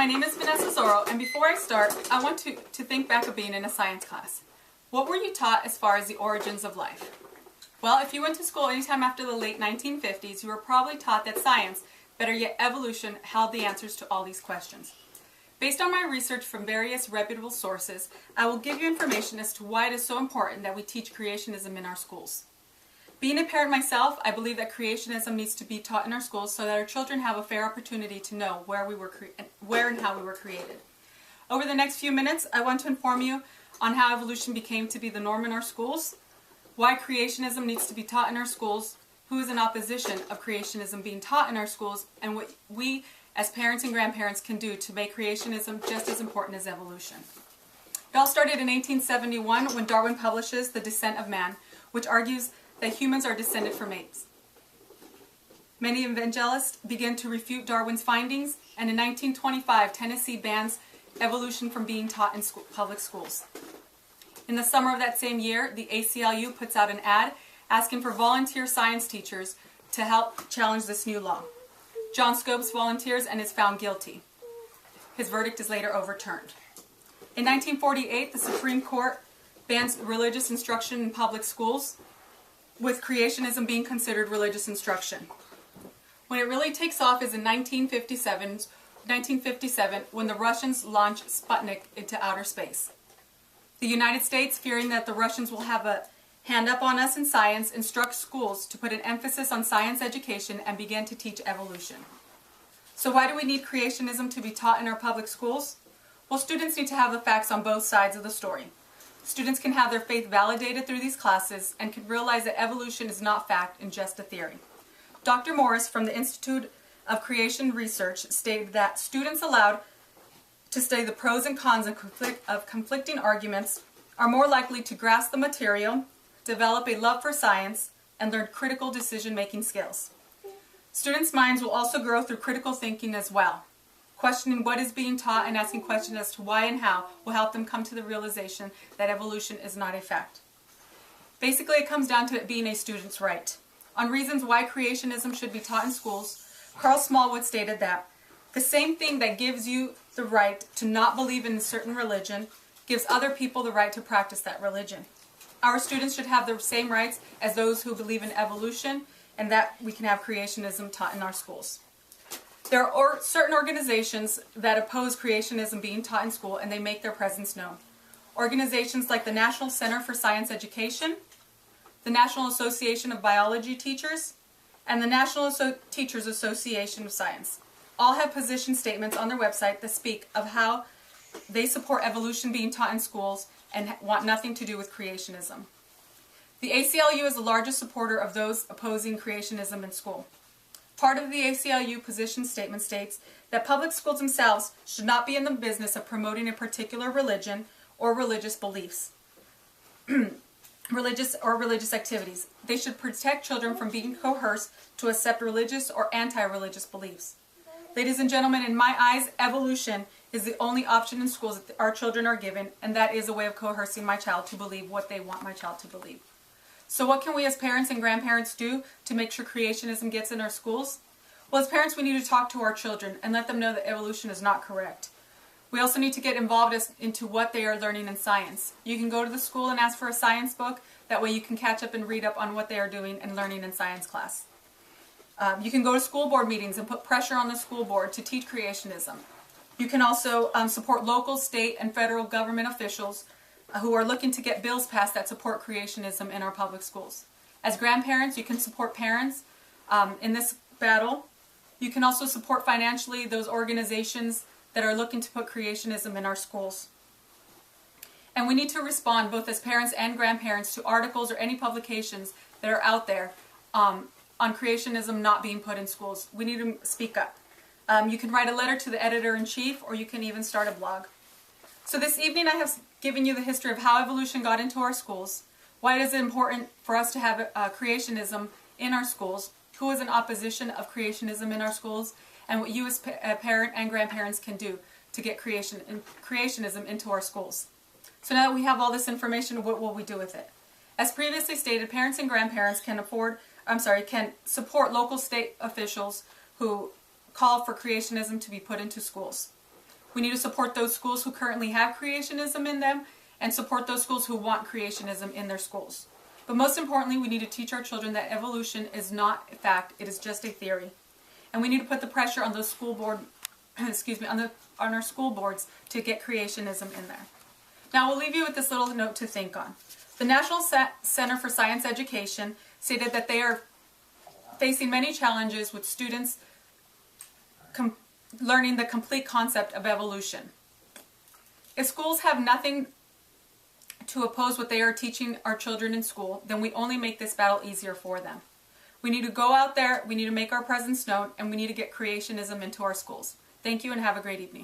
my name is Vanessa Zorro, and before I start, I want to think back of being in a science class. What were you taught as far as the origins of life? Well, if you went to school anytime after the late 1950s, you were probably taught that science, better yet evolution, held the answers to all these questions. Based on my research from various reputable sources, I will give you information as to why it is so important that we teach creationism in our schools. Being a parent myself, I believe that creationism needs to be taught in our schools so that our children have a fair opportunity to know where and how we were created. Over the next few minutes, I want to inform you on how evolution became to be the norm in our schools, why creationism needs to be taught in our schools, who is in opposition of creationism being taught in our schools, and what we as parents and grandparents can do to make creationism just as important as evolution. It all started in 1871 when Darwin publishes The Descent of Man, which argues that humans are descended from apes. Many evangelists began to refute Darwin's findings, and in 1925, Tennessee bans evolution from being taught in public schools. In the summer of that same year, the ACLU puts out an ad asking for volunteer science teachers to help challenge this new law. John Scopes volunteers and is found guilty. His verdict is later overturned. In 1948, the Supreme Court bans religious instruction in public schools, with creationism being considered religious instruction. When it really takes off is in 1957 when the Russians launch Sputnik into outer space. The United States, fearing that the Russians will have a hand up on us in science, instructs schools to put an emphasis on science education and begin to teach evolution. So why do we need creationism to be taught in our public schools? Well, students need to have the facts on both sides of the story. Students can have their faith validated through these classes and can realize that evolution is not fact and just a theory. Dr. Morris from the Institute of Creation Research stated that students allowed to study the pros and cons of conflicting arguments are more likely to grasp the material, develop a love for science, and learn critical decision-making skills. Students' minds will also grow through critical thinking as well. Questioning what is being taught and asking questions as to why and how will help them come to the realization that evolution is not a fact. Basically, it comes down to it being a student's right. On reasons why creationism should be taught in schools, Carl Smallwood stated that the same thing that gives you the right to not believe in a certain religion gives other people the right to practice that religion. Our students should have the same rights as those who believe in evolution, and that we can have creationism taught in our schools. There are certain organizations that oppose creationism being taught in school, and they make their presence known. Organizations like the National Center for Science Education, the National Association of Biology Teachers, and the National Teachers Association of Science all have position statements on their website that speak of how they support evolution being taught in schools and want nothing to do with creationism. The ACLU is the largest supporter of those opposing creationism in school. Part of the ACLU position statement states that public schools themselves should not be in the business of promoting a particular religion or religious beliefs, religious activities. They should protect children from being coerced to accept religious or anti-religious beliefs. Ladies and gentlemen, in my eyes, evolution is the only option in schools that our children are given, and that is a way of coercing my child to believe what they want my child to believe. So what can we as parents and grandparents do to make sure creationism gets in our schools? Well, as parents, we need to talk to our children and let them know that evolution is not correct. We also need to get involved into what they are learning in science. You can go to the school and ask for a science book. That way you can catch up and read up on what they are doing and learning in science class. You can go to school board meetings and put pressure on the school board to teach creationism. You can also support local, state, and federal government officials who are looking to get bills passed that support creationism in our public schools. As grandparents, you can support parents in this battle. You can also support financially those organizations that are looking to put creationism in our schools. And we need to respond, both as parents and grandparents, to articles or any publications that are out there on creationism not being put in schools. We need to speak up. You can write a letter to the editor-in-chief, or you can even start a blog. So this evening I have given you the history of how evolution got into our schools, why it is important for us to have creationism in our schools, who is in opposition of creationism in our schools, and what you as parent and grandparents can do to get creationism into our schools. So now that we have all this information, what will we do with it? As previously stated, parents and grandparents can support local state officials who call for creationism to be put into schools. We need to support those schools who currently have creationism in them and support those schools who want creationism in their schools. But most importantly, we need to teach our children that evolution is not a fact, it is just a theory. And we need to put the pressure on those school board, on our school boards to get creationism in there. Now we'll leave you with this little note to think on. The National Center for Science Education stated that they are facing many challenges with students learning the complete concept of evolution. If schools have nothing to oppose what they are teaching our children in school, then we only make this battle easier for them. We need to go out there, we need to make our presence known, and we need to get creationism into our schools. Thank you and have a great evening.